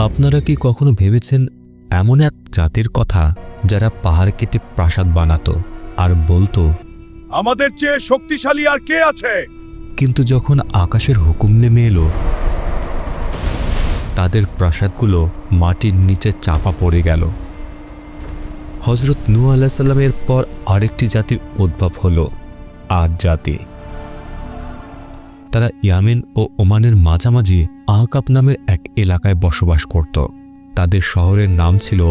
আপনারা কি কখনো ভেবেছেন এমন এক জাতির কথা যারা পাহাড় কেটে প্রাসাদ বানাতো আর বলতো, আমাদের চেয়ে শক্তিশালী আর কে আছে? কিন্তু যখন আকাশের হুকুম নেমে এলো তাদের প্রাসাদগুলো মাটির নিচে চাপা পড়ে গেল। হযরত নূহ আলাইহিস সালামের পর আরেকটি জাতির উদ্ভব হলো, আদ জাতি। তারা ইয়ামেন ও ওমানের মাঝামাঝি আহকাব নামের এক এলাকায় বসবাস করত। তাদের শহরের নাম ছিল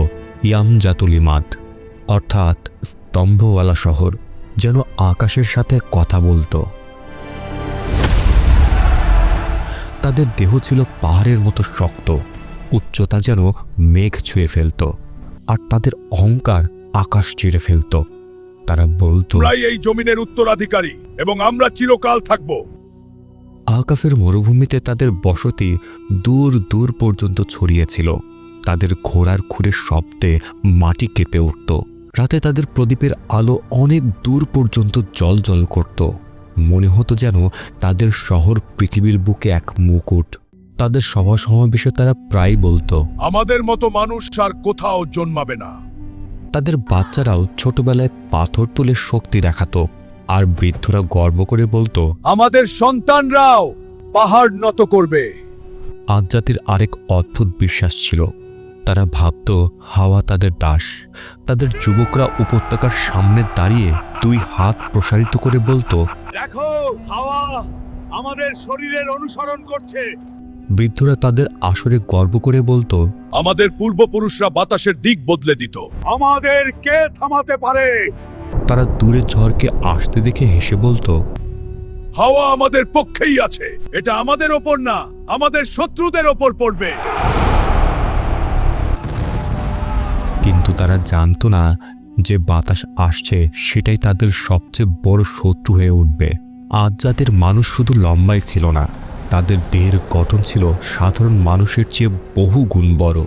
ইয়ামজাতুলিমাদ, অর্থাৎ স্তম্ভওয়ালা শহর, যেন আকাশের সাথে কথা বলতো। তাদের দেহ ছিল পাহাড়ের মতো শক্ত, উচ্চতা যেন মেঘ ছুঁয়ে ফেলত, আর তাদের অহংকার আকাশ চিরে ফেলত। তারা বলতো, আমরাই এই জমিনের উত্তরাধিকারী এবং আমরা চিরকাল থাকব। আহকাফের মরুভূমিতে তাদের বসতি দূর দূর পর্যন্ত ছড়িয়েছিল। তাদের ঘোড়ার খুরের শব্দে মাটি কেঁপে উঠত। রাতে তাদের প্রদীপের আলো অনেক দূর পর্যন্ত জ্বলজ্বল করত। মনে হতো যেন তাদের শহর পৃথিবীর বুকে এক মুকুট। তাদের সভা সমাবেশে তারা প্রায় বলতো, আমাদের মতো মানুষ আর কোথাও জন্মাবে না। তাদের বাচ্চারাও ছোটবেলায় পাথর তুলে শক্তি দেখাতো, আর বৃদ্ধরা গর্ব করে বলতো, আমাদের সন্তানরাও পাহাড় নত করবে। আদ জাতির আরেক অদ্ভুত বিশ্বাস ছিল। তারা ভাবত হাওয়া তাদের দাস। তাদের যুবকরা উপত্যকার সামনে দাঁড়িয়ে দুই হাত প্রসারিত করে বলতো, দেখো, হাওয়া আমাদের শরীরের অনুসরণ করছে। বৃদ্ধরা তাদের আসরে গর্ব করে বলতো, আমাদের পূর্বপুরুষরা বাতাসের দিক বদলে দিত, আমাদের কে থামাতে পারে? তারা দূরে ঝড়কে আসতে দেখে হেসে বলতো, হাওয়া আমাদের পক্ষেই আছে। এটা আমাদের ওপর না, আমাদের শত্রুদের ওপর পড়বে। কিন্তু তারা জানতো না যে বাতাস আসছে সেটাই তাদের সবচেয়ে বড় শত্রু হয়ে উঠবে। আদ জাতের মানুষ শুধু লম্বাই ছিল না, তাদের দেহের গঠন ছিল সাধারণ মানুষের চেয়ে বহু গুণ বড়।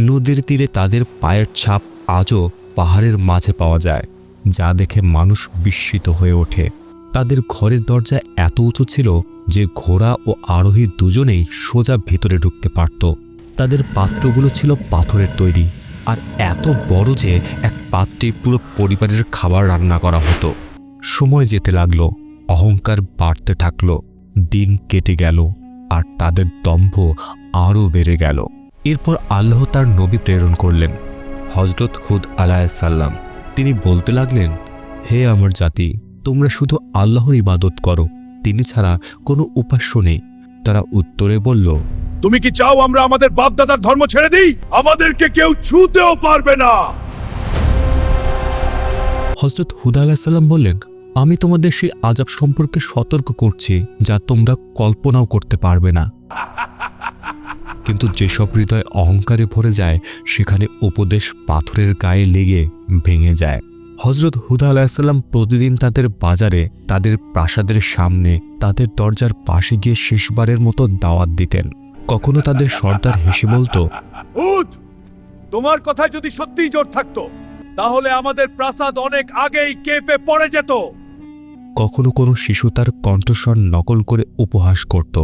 নদীর তীরে তাদের পায়ের ছাপ আজও পাহাড়ের মাঝে পাওয়া যায়, যা দেখে মানুষ বিস্মিত হয়ে ওঠে। তাদের ঘরের দরজা এত উঁচু ছিল যে ঘোড়া ও আরোহী দুজনেই সোজা ভেতরে ঢুকতে পারত। তাদের পাত্রগুলো ছিল পাথরের তৈরি, আর এত বড় যে এক পাত্রে পুরো পরিবারের খাবার রান্না করা হতো। সময় যেতে লাগলো, অহংকার বাড়তে থাকলো, দিন কেটে গেল, আর তাদের দম্ভ আরও বেড়ে গেল। এরপর আল্লাহ তার নবী প্রেরণ করলেন, হযরত হুদ আলাইহিস সালাম। তিনি বলতে লাগলেন, হে আমার জাতি, তোমরা শুধু আল্লাহর ইবাদত করো, তিনি ছাড়া কোনো উপাস্য নেই। তারা উত্তরে বলল, তুমি কি চাও আমরা আমাদের বাপদাদার ধর্ম ছেড়ে দিই? আমাদেরকে কেউ ছুঁতেও পারবে না। হযরত হুদ আলাইহিস সালাম বললেন, আমি তোমাদের সেই আযাব সম্পর্কে সতর্ক করছি যা তোমরা কল্পনাও করতে পারবে না। কিন্তু যেসব হৃদয় অহংকারে ভরে যায় সেখানে উপদেশ পাথরের গায়ে লেগে ভেঙে যায়। হযরত হুদ আলাইহিস সালাম প্রতিদিন তাদের বাজারে, তাদের প্রাসাদের সামনে, তাদের দরজার পাশে গিয়ে শেষবারের মতো দাওয়াত দিতেন। কখনো তাদের সর্দার হেসে বলতো, হুদ, তোমার কথায় যদি সত্যিই জোর থাকতো তাহলে আমাদের প্রাসাদ অনেক আগেই কেঁপে পড়ে যেত। কখনো কোনো শিশু তার কণ্ঠস্বর নকল করে উপহাস করত,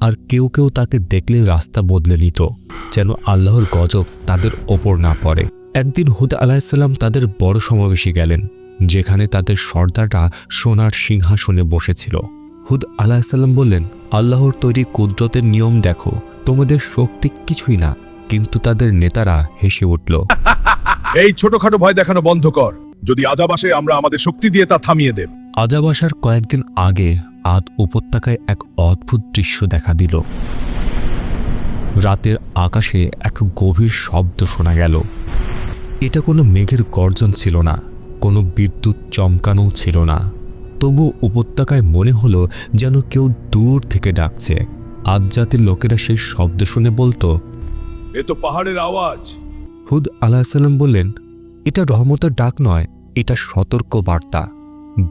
আর কেউ কেউ তাকে দেখলে রাস্তা বদলে নিত, যেন আল্লাহর গজব তাদের ওপর না পড়ে। একদিন হুদ আলাইহিস সালাম তাদের বড় সমাবেশে গেলেন, যেখানে তাদের সর্দাররা সোনার সিংহাসনে বসেছিল। হুদ আলাইহিস সালাম বললেন, আল্লাহর তৈরি কুদরতের নিয়ম দেখো, তোমাদের শক্তি কিছুই না। কিন্তু তাদের নেতারা হেসে উঠল, এই ছোটখাটো ভয় দেখানো বন্ধ কর। যদি আযাব আসে আমরা আমাদের শক্তি দিয়ে তা থামিয়ে দেব। আযাব আসার কয়েকদিন আগে আদ উপত্যকায় এক অদ্ভুত দৃশ্য দেখা দিল। রাতের আকাশে এক গভীর শব্দ শোনা গেল। এটা কোনো মেঘের গর্জন ছিল না, কোনো বিদ্যুৎ চমকানোও ছিল না। তবু উপত্যকায় মনে হলো যেন কেউ দূর থেকে ডাকছে। আদ জাতির লোকেরা সেই শব্দ শুনে বলতো, এ তো পাহাড়ের আওয়াজ। হুদ আলাইহিস সালাম বললেন, এটা রহমতের ডাক নয়, এটা সতর্ক বার্তা।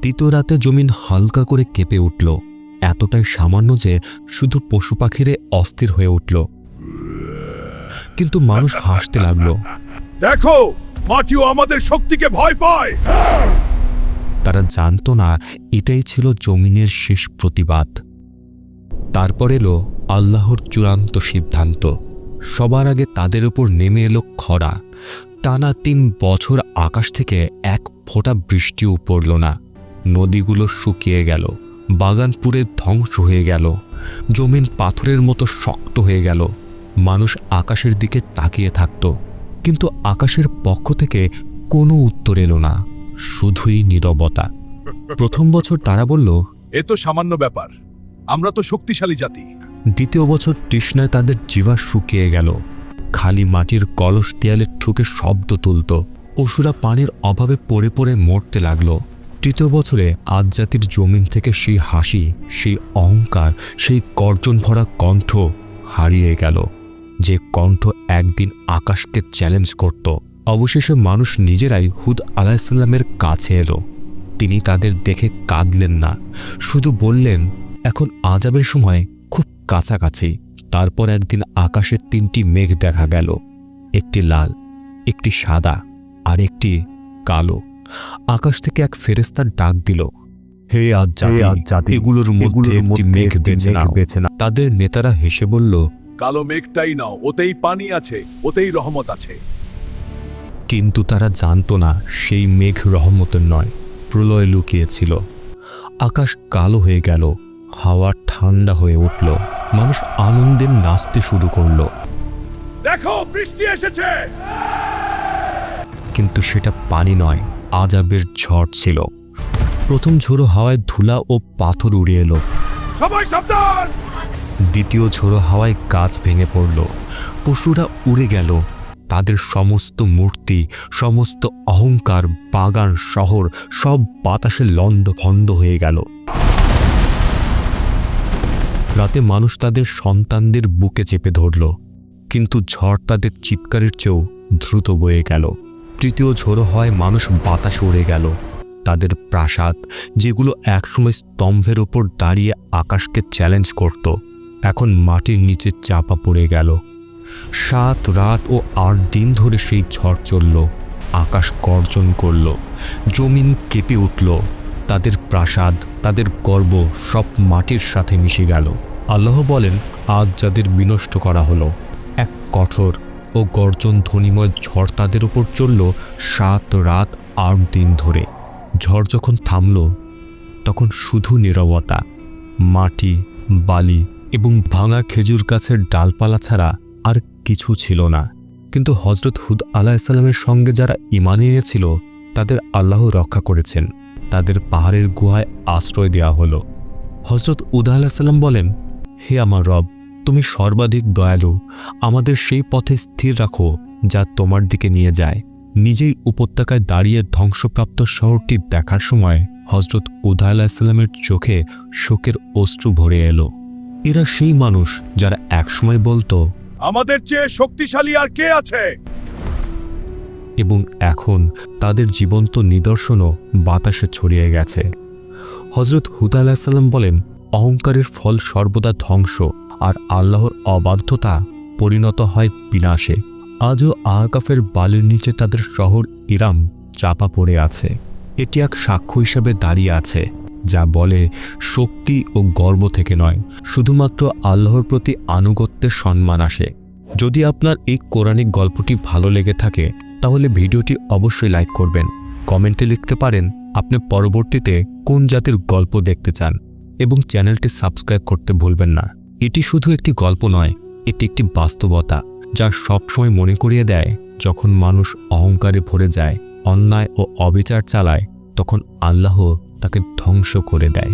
দ্বিতীয় রাতে জমিন হালকা করে কেঁপে উঠল, এতটাই সামান্য যে শুধু পশু পাখিরে অস্থির হয়ে উঠল। কিন্তু মানুষ হাসতে লাগলো। দেখো, মাটিও আমাদের শক্তিকে ভয় পায়। তারা জানতো না এটাই ছিল জমিনের শেষ প্রতিবাদ। তারপর এলো আল্লাহর চূড়ান্ত সিদ্ধান্ত। সবার আগে তাদের উপর নেমে এলো খরা। টানা 3 বছর আকাশ থেকে এক ফোঁটা বৃষ্টিও পড়ল না। নদীগুলো শুকিয়ে গেল, বাগান পুড়ে ধ্বংস হয়ে গেল, জমিন পাথরের মতো শক্ত হয়ে গেল। মানুষ আকাশের দিকে তাকিয়ে থাকত, কিন্তু আকাশের পক্ষ থেকে কোনো উত্তর এলো না, শুধুই নীরবতা। প্রথম বছর তারা বলল, এ তো সামান্য ব্যাপার, আমরা তো শক্তিশালী জাতি। দ্বিতীয় বছর তৃষ্ণায় তাদের জিহ্বা শুকিয়ে গেল, খালি মাটির কলস দেয়ালে ঠুকে শব্দ তুলত। পশুরা পানির অভাবে পড়ে পড়ে মরতে লাগল। তৃতীয় বছরে আজ জাতির জমিন থেকে সেই হাসি, সেই অহংকার, সেই গর্জন ভরা কণ্ঠ হারিয়ে গেল, যে কণ্ঠ একদিন আকাশকে চ্যালেঞ্জ করত। অবশেষে মানুষ নিজেরাই হুদ আলাইসাল্লামের কাছে এলো। তিনি তাদের দেখে কাঁদলেন না, শুধু বললেন, এখন আযাবের সময় খুব কাছাকাছি। তারপর একদিন আকাশে 3টি মেঘ দেখা গেল, একটি লাল, একটি সাদা আর একটি কালো। আকাশ থেকে এক ফেরেশতা ডাক দিল, হে আজ জাতি, এগুলোর মধ্যে একটি মেঘ বেছে নাও। তাদের নেতারা হেসে বলল, কালো মেঘটাই নাও, ওতেই পানি আছে, ওতেই রহমত আছে। কিন্তু তারা জানত না সেই মেঘ রহমতের নয়, প্রলয় লুকিয়েছিল। আকাশ কালো হয়ে গেল, হাওয়া ঠান্ডা হয়ে উঠল, মানুষ আনন্দে নাচতে শুরু করল। দেখো, বৃষ্টি এসেছে। কিন্তু সেটা পানি নয়, আযাবের ঝড় ছিল। প্রথম ঝোড়ো হাওয়ায় ধুলা ও পাথর উড়ে এলো। সবাই সাবধান! দ্বিতীয় ঝোড়ো হাওয়ায় গাছ ভেঙে পড়ল, পশুরা উড়ে গেল, তাদের সমস্ত মূর্তি, সমস্ত অহংকার, বাগান, শহর সব বাতাসে লণ্ডভণ্ড হয়ে গেল। রাতে মানুষ তাদের সন্তানদের বুকে চেপে ধরল, কিন্তু ঝড় তাদের চিৎকারের চেয়েও দ্রুত বয়ে গেল। তৃতীয় ঝোড়ো হয় মানুষ বাতাসে উড়ে গেল, তাদের প্রাসাদ, যেগুলো একসময় স্তম্ভের ওপর দাঁড়িয়ে আকাশকে চ্যালেঞ্জ করত, এখন মাটির নিচে চাপা পড়ে গেল। 7 রাত ও 8 দিন ধরে সেই ঝড় চলল। আকাশ গর্জন করল, জমিন কেঁপে উঠল, তাদের প্রাসাদ, তাদের গর্ব সব মাটির সাথে মিশে গেল। আল্লাহ বলেন, আজ যাদের বিনষ্ট করা হলো, এক কঠোর ও গর্জন ধ্বনিময় ঝড় তাদের উপর চলল 7 রাত 8 দিন ধরে। ঝড় যখন থামল, তখন শুধু নীরবতা, মাটি, বালি এবং ভাঙা খেজুর গাছের ডালপালা ছাড়া আর কিছু ছিল না। কিন্তু হযরত হুদ আলাইহিসসালামের সঙ্গে যারা ঈমান এনেছিল, তাদের আল্লাহ রক্ষা করেছেন, তাদের পাহাড়ের গুহায় আশ্রয় দেওয়া হলো। হযরত হুদ আলাইহিসসালাম বলেন, হে আমার রব, তুমি সর্বাধিক দয়ালু, আমাদের সেই পথে স্থির রাখো যা তোমার দিকে নিয়ে যায়। নিজেই উপত্যকায় দাঁড়িয়ে ধ্বংসপ্রাপ্ত শহরটি দেখার সময় হযরত হুদ আলাইহিসসালামের চোখে শোকের অশ্রু ভরে এলো। এরা সেই মানুষ যারা একসময় বলতো, আমাদের চেয়ে শক্তিশালী আর কে আছে? এবং এখন তাদের জীবন্ত নিদর্শনও বাতাসে ছড়িয়ে গেছে। হযরত হুদ আলাইহিসসালাম বলেন, অহংকারের ফল সর্বদা ধ্বংস, আর আল্লাহর অবাধ্যতা পরিণত হয় বিনাশে। আজও আহকাফের বালির নিচে তাদের শহর ইরাম চাপা পড়ে আছে। এটি এক সাক্ষ্য হিসেবে দাঁড়িয়ে আছে, যা বলে শক্তি ও গর্ব থেকে নয়, শুধুমাত্র আল্লাহর প্রতি আনুগত্যের সম্মান আসে। যদি আপনার এই কোরআনিক গল্পটি ভালো লেগে থাকে, তাহলে ভিডিওটি অবশ্যই লাইক করবেন। কমেন্টে লিখতে পারেন আপনি পরবর্তীতে কোন জাতির গল্প দেখতে চান, এবং চ্যানেলটি সাবস্ক্রাইব করতে ভুলবেন না। এটি শুধু একটি গল্প নয়, এটি একটি বাস্তবতা, যা সবসময় মনে করিয়ে দেয়, যখন মানুষ অহংকারে ভরে যায়, অন্যায় ও অবিচার চালায়, তখন আল্লাহ তাকে ধ্বংস করে দেয়।